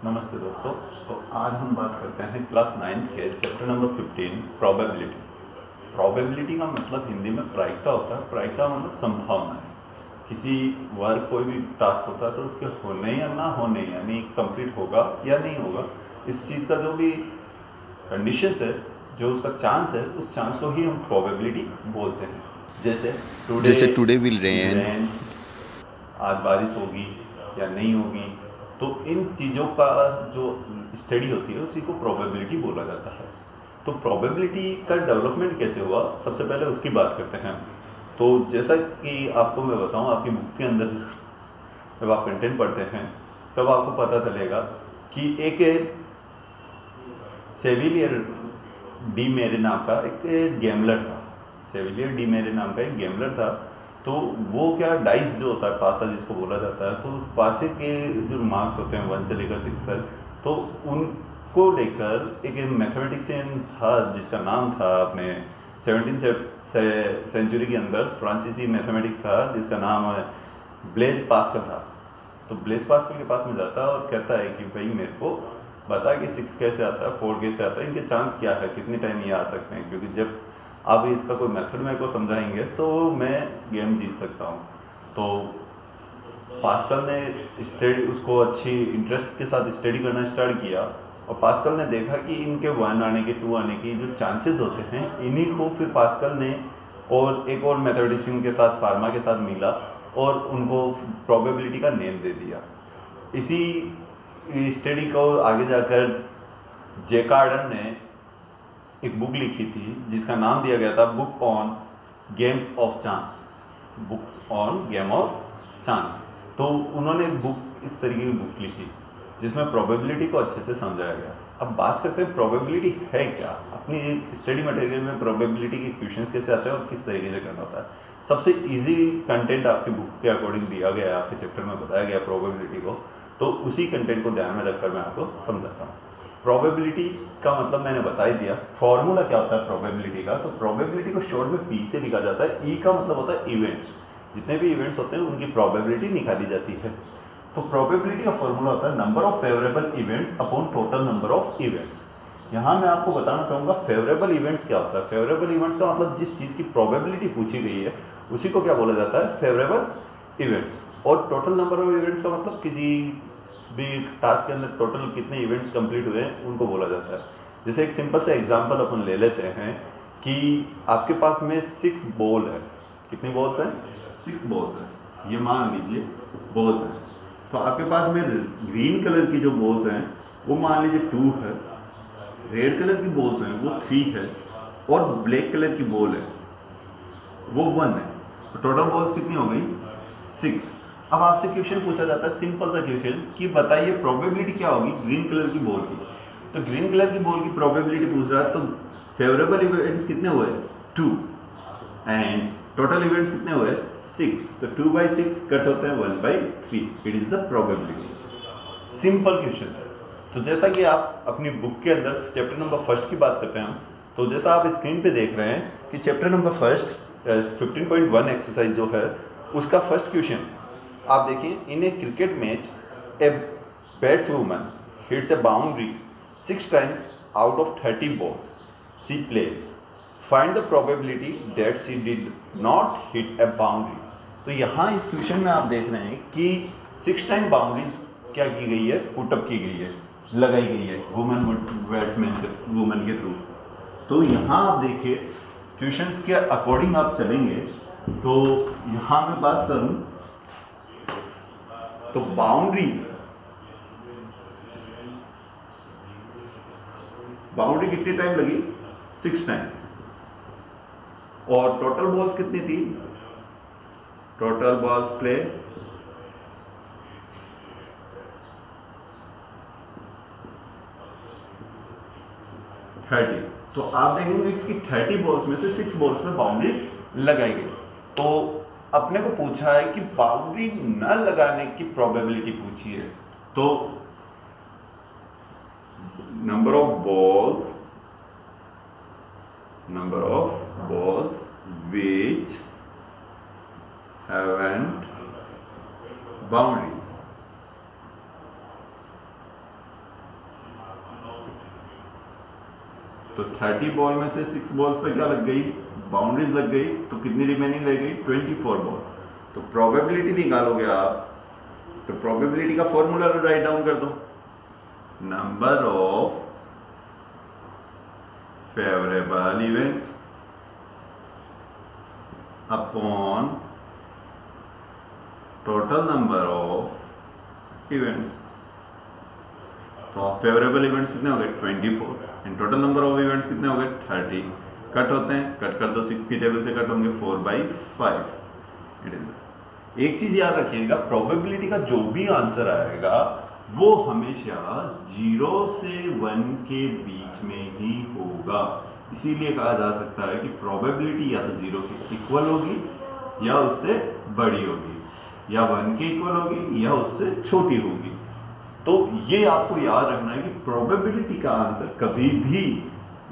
नमस्ते दोस्तों। तो आज हम बात करते हैं क्लास 9 के चैप्टर नंबर 15 प्रोबेबिलिटी। प्रोबेबिलिटी का मतलब हिंदी में प्रायिकता होता है। प्रायिकता मतलब संभावना है। किसी वर्क कोई भी टास्क होता है तो उसके होने या ना होने, यानी कंप्लीट होगा या नहीं होगा, इस चीज़ का जो भी कंडीशंस है, जो उसका चांस है, उस चांस को ही हम प्रोबेबिलिटी बोलते हैं। जैसे today will is rain. Rain, आज बारिश होगी या नहीं होगी। तो इन चीज़ों का जो स्टडी होती है उसी को प्रोबेबिलिटी बोला जाता है। तो प्रोबेबिलिटी का डेवलपमेंट कैसे हुआ, सबसे पहले उसकी बात करते हैं। तो जैसा कि आपको मैं बताऊं, आपकी बुक के अंदर जब आप कंटेंट पढ़ते हैं तब आपको पता चलेगा कि एक सेविलियर डी मेरे नाम का एक गैमलर था। सेविलियर डी मेरे नाम का एक गैमलर था। तो वो क्या, डाइस जो होता है, पासा जिसको बोला जाता है, तो उस पासे के जो मार्क्स होते हैं 1 से लेकर 6 तक, तो उनको लेकर एक मैथमेटिशियन था जिसका नाम था अपने 17th सेंचुरी के अंदर फ्रांसीसी मैथमेटिक्स था जिसका नाम ब्लेज पास्कल था। तो ब्लेज पास्कल के पास में जाता है और कहता है कि भाई मेरे को बता कि 6 कैसे आता है, 4 कैसे आता है, इनके चांस क्या है, कितने टाइम ये आ सकते हैं, क्योंकि जब आप इसका कोई मेथड मेरे को समझाएंगे तो मैं गेम जीत सकता हूँ। तो पास्कल ने स्टडी उसको अच्छी इंटरेस्ट के साथ स्टडी करना स्टार्ट किया और पास्कल ने देखा कि इनके 1 आने के 2 आने की जो चांसेस होते हैं, इन्हीं को फिर पास्कल ने और एक और मैथमेटिशियन के साथ, फार्मा के साथ मिला और उनको प्रोबेबिलिटी का नेम दे दिया। इसी स्टडी को आगे जाकर जैकार्डन ने एक बुक लिखी थी जिसका नाम दिया गया था book on games of chance. Book on game of chance. तो उन्होंने एक बुक, इस तरीके की बुक लिखी जिसमें प्रोबेबिलिटी को अच्छे से समझाया गया। अब बात करते हैं प्रोबेबिलिटी है क्या। अपनी स्टडी मटेरियल में प्रोबेबिलिटी के क्वेश्चंस कैसे आते हैं और किस तरीके से करना होता है। सबसे इजी कंटेंट आपकी बुक के अकॉर्डिंग दिया गया है, आपके चैप्टर में बताया गया प्रोबेबिलिटी को, तो उसी कंटेंट को ध्यान में रखकर मैं आपको समझाता हूँ। प्रोबेबिलिटी का मतलब मैंने बता ही दिया। फॉर्मूला क्या होता है प्रोबेबिलिटी का, तो प्रोबेबिलिटी को शॉर्ट में पी से लिखा जाता है। ई का मतलब होता है इवेंट्स। जितने भी इवेंट्स होते हैं उनकी प्रोबेबिलिटी निकाली जाती है। तो प्रोबेबिलिटी का फॉर्मूला होता है number of favourable events upon total number of events. यहाँ मैं आपको बताना चाहूँगा फेवरेबल इवेंट्स क्या होता है। फेवरेबल इवेंट्स का मतलब जिस चीज़ की प्रोबेबिलिटी पूछी गई है उसी को क्या बोला जाता है, फेवरेबल इवेंट्स। और टोटल नंबर ऑफ इवेंट्स का मतलब किसी भी टास्क के अंदर टोटल कितने इवेंट्स कंप्लीट हुए हैं उनको बोला जाता है। जैसे एक सिंपल सा एग्जांपल अपन ले लेते हैं कि आपके पास में 6 बॉल है। कितनी बॉल्स हैं? 6 बॉल्स हैं। ये मान लीजिए बॉल्स हैं। तो आपके पास में ग्रीन कलर की जो बॉल्स हैं वो मान लीजिए 2 है, रेड कलर की बॉल्स हैं वो 3 है, और ब्लैक कलर की बॉल है वो 1 है। तो टोटल बॉल्स कितनी हो गई? 6। अब आपसे क्वेश्चन पूछा जाता है, सिंपल सा क्वेश्चन, कि बताइए प्रोबेबिलिटी क्या होगी ग्रीन कलर की बॉल की। तो ग्रीन कलर की बॉल की प्रोबेबिलिटी पूछ रहा है, तो फेवरेबल इवेंट्स कितने हुए? 2। एंड टोटल इवेंट्स कितने हुए? 6। तो 2/6 कट होते हैं 1/3। It is the probability. Simple question है। तो जैसा कि आप अपनी बुक के अंदर चैप्टर नंबर 1 की बात करते हैं, तो जैसा आप स्क्रीन पे देख रहे हैं कि चैप्टर नंबर 1 15.1 एक्सरसाइज जो है उसका फर्स्ट क्वेश्चन आप देखिए। In a cricket match a batswoman hits a boundary 6 times out of 30 balls she plays. Find the probability that she did not hit a boundary. तो यहाँ इस क्वेश्चन में आप देख रहे हैं कि 6 टाइम बाउंड्रीज क्या की गई है, पुटअप की गई है, लगाई गई है वुमन के थ्रू। तो यहाँ आप देखिए क्वेश्चंस के अकॉर्डिंग आप चलेंगे। तो यहाँ मैं बात करूं तो बाउंड्री कितने टाइम लगी? 6 टाइम। और टोटल बॉल्स कितनी थी? Total balls play 30। तो आप देखेंगे कि 30 बॉल्स में से 6 बॉल्स में बाउंड्री लगाई गई। तो अपने को पूछा है कि बाउंड्री न लगाने की प्रोबेबिलिटी पूछी है। तो number of balls which haven't boundaries तो 30 बॉल में से 6 बॉल्स पे क्या लग गई, बाउंड्रीज लग गई, तो कितनी रिमेनिंग रह गई, 24 बॉल्स। तो प्रोबेबिलिटी निकालोगे आप, तो प्रोबेबिलिटी का फॉर्मूला राइट डाउन कर दो, number of favourable events upon total number of events. तो फेवरेबल इवेंट्स कितने हो गए, 24, and total number of events कितने हो गए, 30। कट होते हैं, कट कर दो, 6 की टेबल से कट होंगे, 4/5। एक चीज याद रखिएगा, प्रोबेबिलिटी का जो भी आंसर आएगा वो हमेशा 0 से 1 के बीच में ही होगा। इसीलिए कहा जा सकता है कि प्रोबेबिलिटी या तो 0 के इक्वल होगी या उससे बड़ी होगी, या 1 के इक्वल होगी या उससे छोटी होगी। तो ये आपको याद रखना है कि प्रोबेबिलिटी का आंसर कभी भी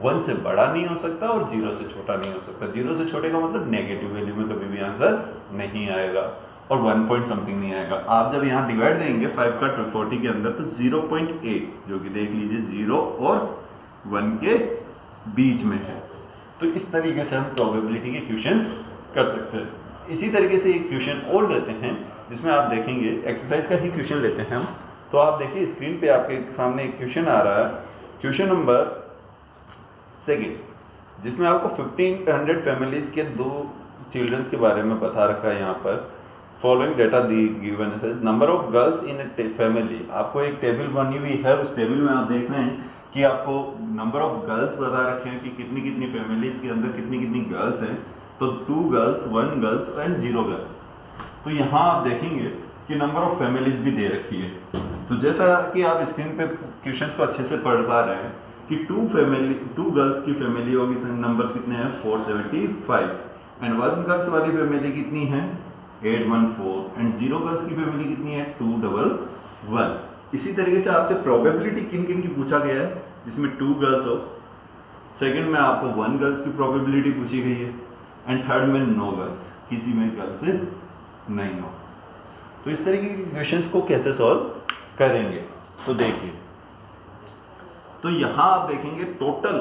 1 से बड़ा नहीं हो सकता और 0 से छोटा नहीं हो सकता। 0 से छोटे का मतलब नेगेटिव वैल्यू में कभी भी आंसर नहीं आएगा, और 1 पॉइंट समथिंग नहीं आएगा। आप जब यहाँ डिवाइड देंगे 5 का 40 के अंदर, तो 0.8 जो कि देख लीजिए 0 और 1 के बीच में है। तो इस तरीके से हम प्रोबेबिलिटी के क्वेश्चंस कर सकते हैं। इसी तरीके से एक क्वेश्चन और लेते हैं जिसमें आप देखेंगे, एक्सरसाइज का ही क्वेश्चन लेते हैं हम। तो आप देखिए स्क्रीन पे आपके सामने एक क्वेश्चन आ रहा है, क्वेश्चन नंबर 2, जिसमें आपको 1500 फैमिलीज के 2 चिल्ड्रंस के बारे में बता रखा है। यहाँ पर फॉलोइंग डेटा दी गिवन है, number of girls in a family. आपको एक टेबल बनी हुई है, उस टेबल में आप देख रहे हैं कि आपको नंबर ऑफ गर्ल्स बता रखे हैं कि कितनी कितनी फैमिलीज के अंदर कितनी कितनी गर्ल्स हैं। तो 2 गर्ल्स, 1 गर्ल्स एंड 0 गर्ल। तो यहाँ आप देखेंगे कि नंबर ऑफ फैमिलीज भी दे रखी है। तो जैसा कि आप स्क्रीन पे क्वेश्चंस को अच्छे से पढ़ पा रहे हैं कि 2 गर्ल्स की फैमिली होगी, नंबर्स कितने हैं, 475, एंड 1 गर्ल्स वाली फैमिली कितनी है, 814, एंड 0 गर्ल्स की फैमिली कितनी है, 211। इसी तरीके से आपसे प्रोबेबिलिटी किन किन की पूछा गया है, जिसमें 2 गर्ल्स हो, सेकंड में आपको 1 गर्ल्स की प्रोबेबिलिटी पूछी गई है, एंड थर्ड में नो गर्ल्स, किसी में गर्ल्स नहीं हो। तो इस तरीके के क्वेश्चंस को कैसे सॉल्व करेंगे, तो देखिए, तो यहां आप देखेंगे टोटल,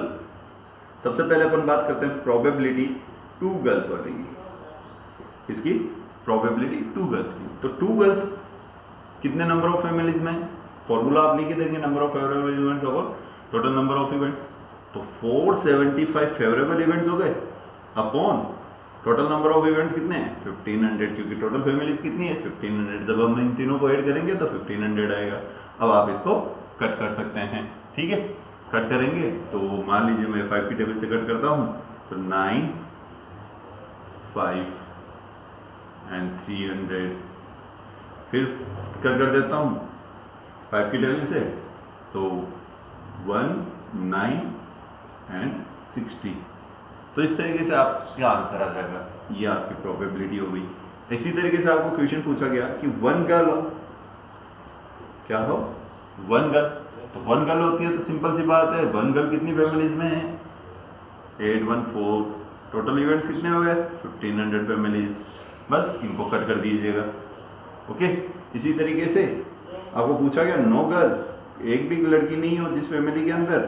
सबसे पहले अपन बात करते हैं प्रोबेबिलिटी 2 गर्ल्स वाली की, इसकी प्रोबेबिलिटी 2 गर्ल्स की। तो 2 गर्ल्स कितने नंबर ऑफ फैमिलीज में, फॉर्मूला आप लिख देंगे, नंबर ऑफ फेवरेबल इवेंट्स और टोटल नंबर ऑफ इवेंट्स। तो 475 फेवरेबल इवेंट्स हो गए upon total number of events कितने हैं, 1500, क्योंकि टोटल फैमिलीज कितनी है, 1500। जब हम इन तीनों को ऐड करेंगे तो 1500 आएगा। अब आप इसको कट कर सकते हैं, ठीक है। कट करेंगे तो मान लीजिए मैं 5 की टेबल से कट करता हूं, तो 9, 5 एंड 300, फिर कट कर देता हूं 5 की टेबल से, तो 1, 9 एंड 60। तो इस तरीके से आपका आंसर आ जाएगा, ये आपकी प्रोबेबिलिटी हो गई। इसी तरीके से आपको क्वेश्चन पूछा गया कि 1 गर्ल हो, क्या हो, 1 गर्ल। तो 1 गर्ल होती है तो सिंपल सी बात है, 1 गर्ल कितनी फैमिलीज में है, 814, टोटल इवेंट्स कितने हो गए, 1500 फैमिलीज। बस इनको कट कर दीजिएगा, ओके। इसी तरीके से आपको पूछा गया 9 गर्ल, एक भी लड़की नहीं हो जिस फैमिली के अंदर,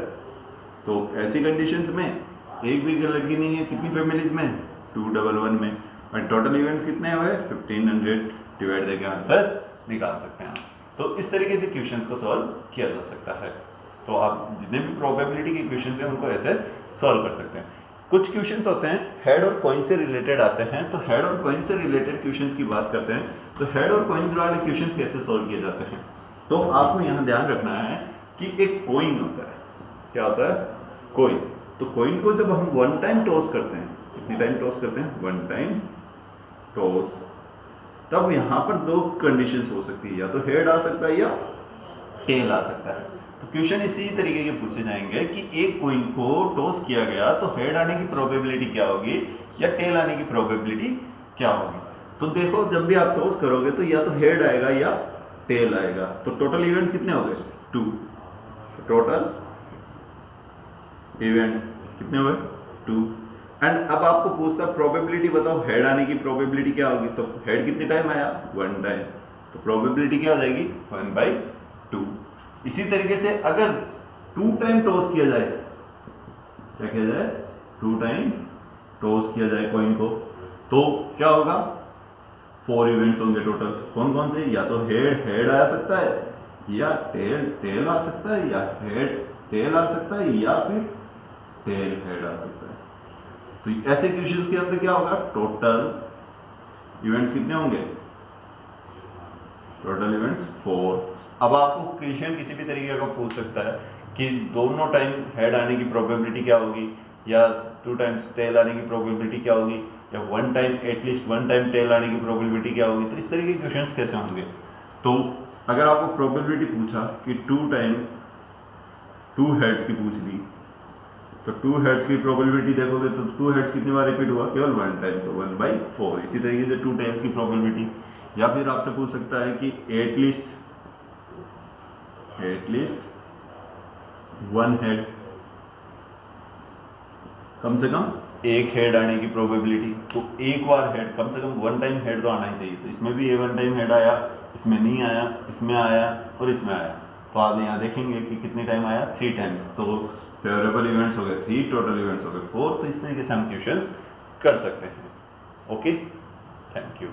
तो ऐसी कंडीशंस में एक भी लड़की नहीं है, कितनी फैमिलीज में, 211 में, और टोटल इवेंट्स कितने हुए, 1500, डिवाइड देकर आंसर निकाल सकते हैं। तो इस तरीके से क्वेश्चंस को सॉल्व किया जा सकता है। तो आप जितने भी प्रोबेबिलिटी के क्वेश्चंस हैं उनको ऐसे सॉल्व कर सकते हैं। कुछ क्वेश्चंस होते हैं हेड और कॉइन से रिलेटेड आते हैं, तो हेड और कॉइन से रिलेटेड क्वेश्चंस की बात करते हैं। तो हेड और कॉइन वाले क्वेश्चंस कैसे सॉल्व किए जाते हैं, तो आपको यहाँ ध्यान रखना है कि एक कॉइन होता है, क्या होता है, कॉइन। तो कॉइन को जब हम 1 टाइम टॉस करते हैं, कितनी टाइम टॉस करते हैं, 1 टाइम टॉस, तब यहाँ पर 2 कंडीशंस हो सकती है, या तो हेड आ सकता है या टेल आ सकता है। तो क्वेश्चन इसी तरीके के पूछे जाएंगे कि एक कॉइन को टॉस किया गया तो हेड आने की प्रोबेबिलिटी क्या होगी या टेल आने की प्रोबेबिलिटी क्या होगी। तो देखो, जब भी आप टॉस करोगे तो या तो हेड आएगा या टेल आएगा। तो टोटल इवेंट्स कितने हो गए, 2, टोटल इवेंट्स कितने हुए, 2। एंड अब आपको पूछता प्रोबेबिलिटी बताओ हेड आने की प्रोबेबिलिटी क्या होगी, तो हेड कितने टाइम आया, 1 टाइम, तो प्रोबेबिलिटी क्या हो जाएगी, 1/2। इसी तरीके से अगर 2 टाइम टॉस किया जाए क्या किया जाए, 2 टाइम टॉस किया जाए कॉइन को, तो क्या होगा, 4 इवेंट्स होंगे टोटल। कौन कौन से, या तो हेड हेड आ सकता है, या टेल टेल आ सकता है, या हेड टेल आ सकता है, या फिर टेल हेड आ सकता है। तो ऐसे क्वेश्चंस के अंदर क्या होगा, टोटल इवेंट्स कितने होंगे, टोटल इवेंट्स 4। अब आपको क्वेश्चन किसी भी तरीके का पूछ सकता है कि दोनों टाइम हेड आने की प्रोबेबिलिटी क्या होगी, या 2 टाइम्स टेल आने की प्रोबेबिलिटी क्या होगी, या 1 टाइम एटलीस्ट 1 टाइम टेल आने की प्रोबेबिलिटी क्या होगी। तो इस तरीके के क्वेश्चंस कैसे होंगे। तो अगर आपको प्रोबेबिलिटी पूछा कि 2 टाइम 2 हेड्स की पूछ ली, तो 2 हेड्स की प्रोबेबिलिटी देखोगे तो 2 हेड्स कितनी बार रिपीट हुआ, केवल 1 टाइम, तो 1/4। इसी तरीके से 2 टाइम्स की प्रोबेबिलिटी। या फिर आपसे पूछ सकता है कि एटलीस्ट 1 हेड, कम से कम एक हेड आने की प्रोबेबिलिटी। तो एक बार हेड, कम से कम 1 टाइम हेड तो आना ही चाहिए। तो इसमें भी 1 टाइम हेड आया, इसमें नहीं आया, इसमें आया और इसमें आया। तो आप यहाँ देखेंगे कि कितनी टाइम आया, 3 टाइम्स। तो फेवरेबल इवेंट्स हो गए 3, टोटल इवेंट्स हो गए 4। तो इस तरीके से हम क्वेश्चंस कर सकते हैं। Okay, thank you.